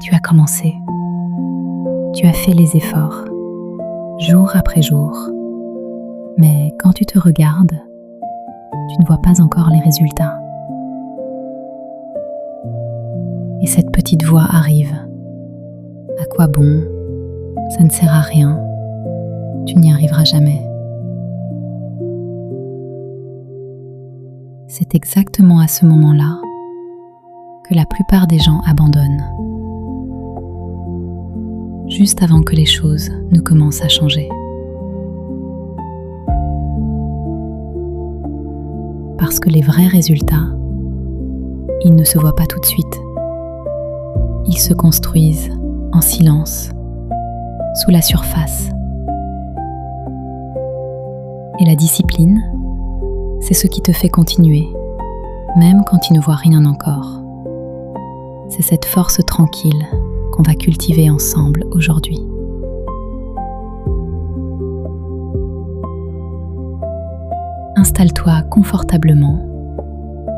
Tu as commencé. Tu as fait les efforts, jour après jour. Mais quand tu te regardes, tu ne vois pas encore les résultats. Et cette petite voix arrive. À quoi bon? Ça ne sert à rien. Tu n'y arriveras jamais. C'est exactement à ce moment-là que la plupart des gens abandonnent. Juste avant que les choses ne commencent à changer. Parce que les vrais résultats, ils ne se voient pas tout de suite. Ils se construisent en silence, sous la surface. Et la discipline, c'est ce qui te fait continuer, même quand tu ne vois rien encore. C'est cette force tranquille qu'on va cultiver ensemble aujourd'hui. Installe-toi confortablement,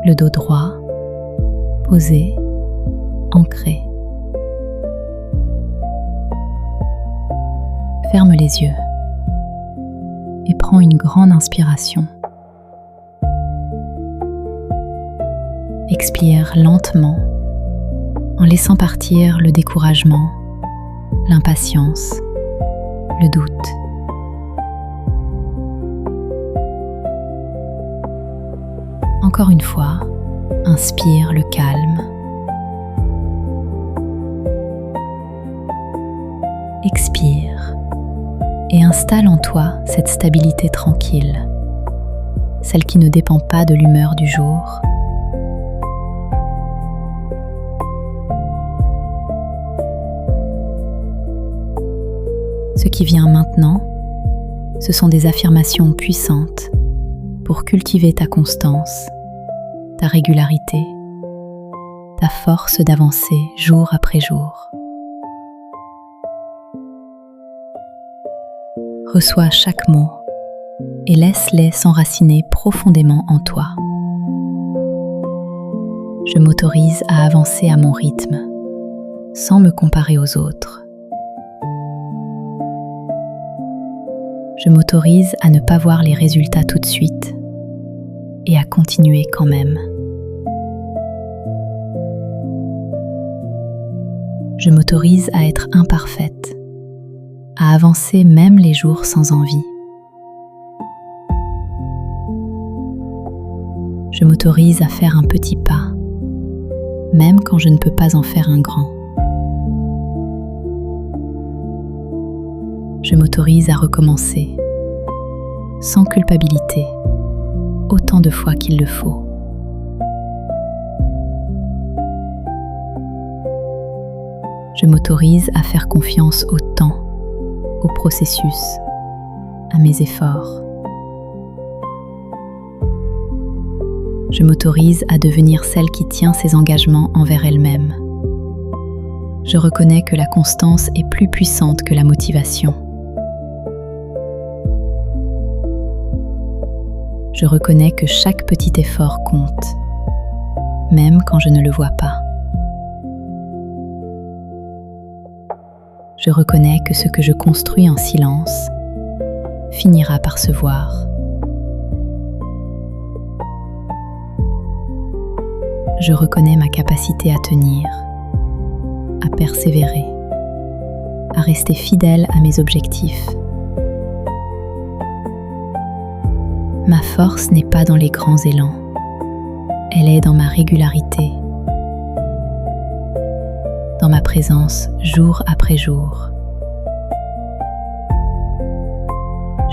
le dos droit, posé, ancré. Ferme les yeux et prends une grande inspiration. Expire lentement en laissant partir le découragement, l'impatience, le doute. Encore une fois, inspire le calme. Expire et installe en toi cette stabilité tranquille, celle qui ne dépend pas de l'humeur du jour. Ce qui vient maintenant, ce sont des affirmations puissantes pour cultiver ta constance, ta régularité, ta force d'avancer jour après jour. Reçois chaque mot et laisse-les s'enraciner profondément en toi. Je m'autorise à avancer à mon rythme, sans me comparer aux autres. Je m'autorise à ne pas voir les résultats tout de suite et à continuer quand même. Je m'autorise à être imparfaite, à avancer même les jours sans envie. Je m'autorise à faire un petit pas, même quand je ne peux pas en faire un grand. Je m'autorise à recommencer, sans culpabilité, autant de fois qu'il le faut. Je m'autorise à faire confiance au temps, au processus, à mes efforts. Je m'autorise à devenir celle qui tient ses engagements envers elle-même. Je reconnais que la constance est plus puissante que la motivation. Je reconnais que chaque petit effort compte, même quand je ne le vois pas. Je reconnais que ce que je construis en silence finira par se voir. Je reconnais ma capacité à tenir, à persévérer, à rester fidèle à mes objectifs. Ma force n'est pas dans les grands élans, elle est dans ma régularité, dans ma présence jour après jour.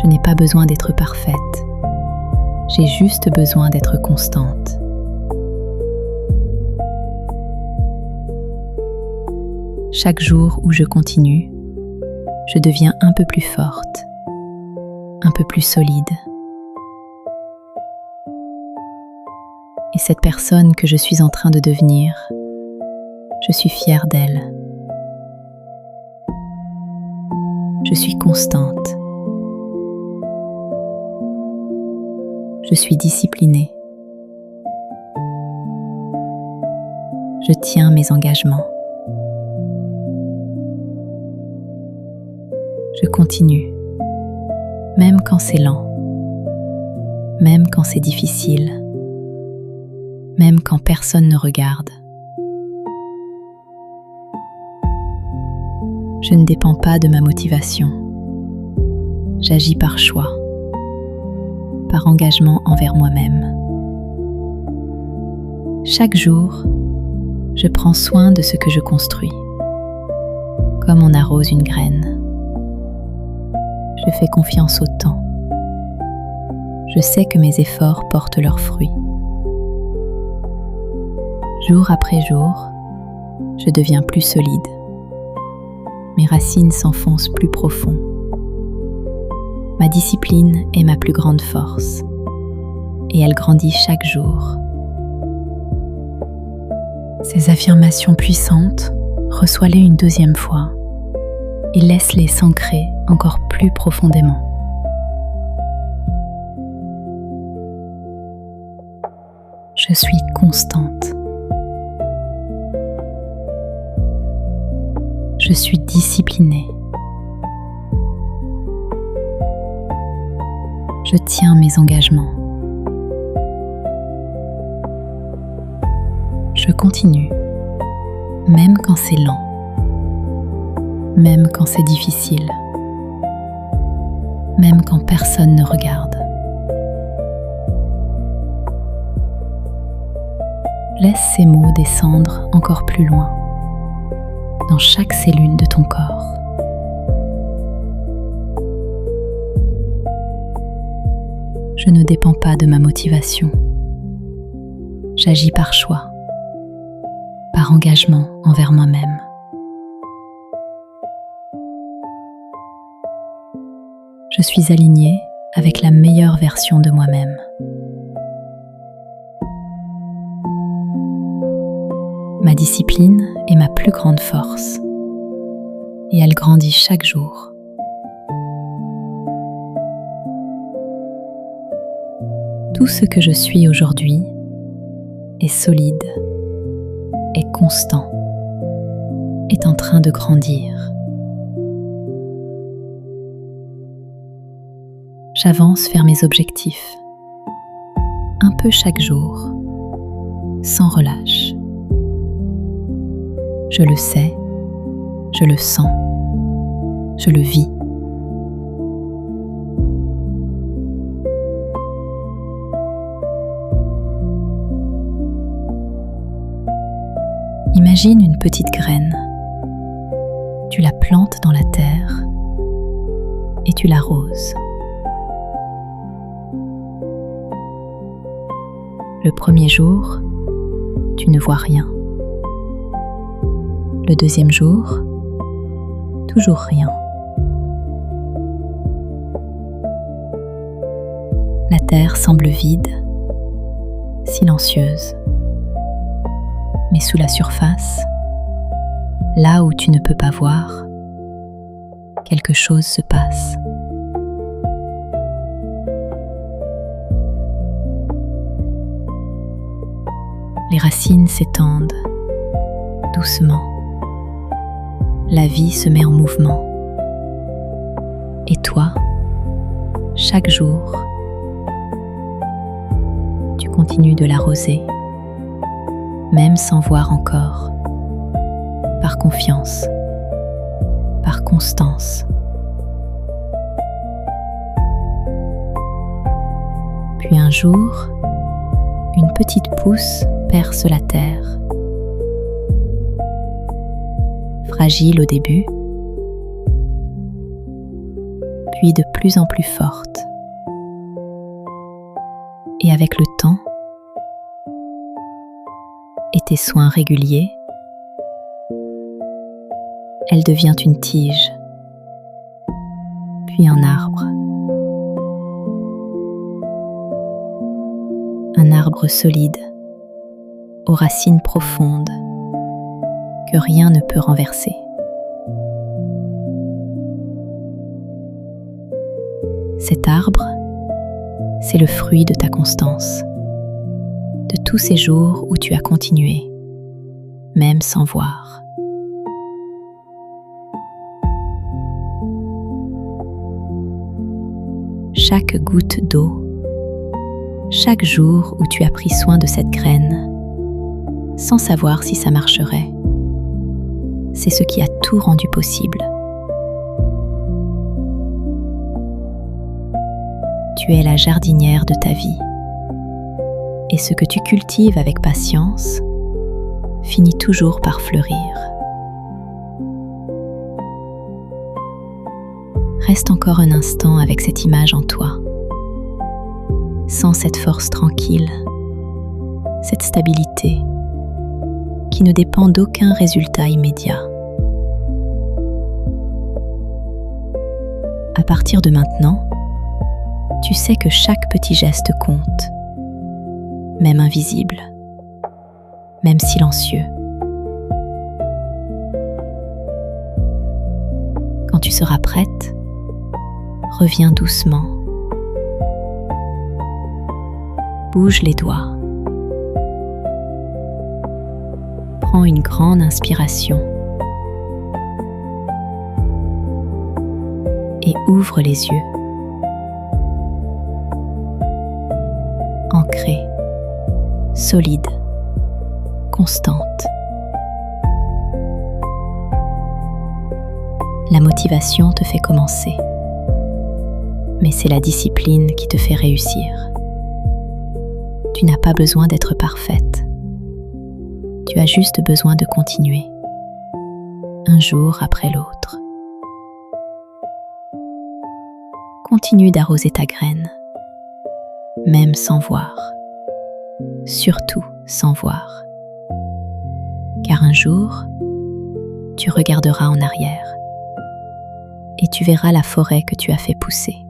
Je n'ai pas besoin d'être parfaite, j'ai juste besoin d'être constante. Chaque jour où je continue, je deviens un peu plus forte, un peu plus solide. Et cette personne que je suis en train de devenir, je suis fière d'elle. Je suis constante. Je suis disciplinée. Je tiens mes engagements. Je continue, même quand c'est lent, même quand c'est difficile, même quand personne ne regarde. Je ne dépends pas de ma motivation. J'agis par choix, par engagement envers moi-même. Chaque jour, je prends soin de ce que je construis, comme on arrose une graine. Je fais confiance au temps. Je sais que mes efforts portent leurs fruits. Jour après jour, je deviens plus solide. Mes racines s'enfoncent plus profond. Ma discipline est ma plus grande force, et elle grandit chaque jour. Ces affirmations puissantes, reçois-les une deuxième fois et laisse-les s'ancrer encore plus profondément. Je suis constante. Je suis disciplinée. Je tiens mes engagements. Je continue, même quand c'est lent, même quand c'est difficile, même quand personne ne regarde. Laisse ces mots descendre encore plus loin, dans chaque cellule de ton corps. Je ne dépends pas de ma motivation. J'agis par choix, par engagement envers moi-même. Je suis alignée avec la meilleure version de moi-même. Ma discipline est ma plus grande force et elle grandit chaque jour. Tout ce que je suis aujourd'hui est solide, est constant, est en train de grandir. J'avance vers mes objectifs, un peu chaque jour, sans relâche. Je le sais, je le sens, je le vis. Imagine une petite graine. Tu la plantes dans la terre et tu l'arroses. Le premier jour, tu ne vois rien. Le deuxième jour, toujours rien. La terre semble vide, silencieuse. Mais sous la surface, là où tu ne peux pas voir, quelque chose se passe. Les racines s'étendent doucement. La vie se met en mouvement. Et toi, chaque jour, tu continues de l'arroser, même sans voir encore, par confiance, par constance. Puis un jour, une petite pousse perce la terre. Fragile au début, puis de plus en plus forte. Et avec le temps, et tes soins réguliers, elle devient une tige, puis un arbre. Un arbre solide, aux racines profondes, que rien ne peut renverser. Cet arbre, c'est le fruit de ta constance, de tous ces jours où tu as continué, même sans voir. chaque goutte d'eau, chaque jour où tu as pris soin de cette graine, sans savoir si ça marcherait. C'est ce qui a tout rendu possible. Tu es la jardinière de ta vie. Et ce que tu cultives avec patience finit toujours par fleurir. Reste encore un instant avec cette image en toi. Sens cette force tranquille, cette stabilité qui ne dépend d'aucun résultat immédiat. À partir de maintenant, tu sais que chaque petit geste compte, même invisible, même silencieux. Quand tu seras prête, reviens doucement. Bouge les doigts. Prends une grande inspiration et ouvre les yeux. Ancrée, solide, constante. La motivation te fait commencer, mais c'est la discipline qui te fait réussir. Tu n'as pas besoin d'être parfaite. Tu as juste besoin de continuer, un jour après l'autre. Continue d'arroser ta graine, même sans voir, surtout sans voir. Car un jour, tu regarderas en arrière et tu verras la forêt que tu as fait pousser.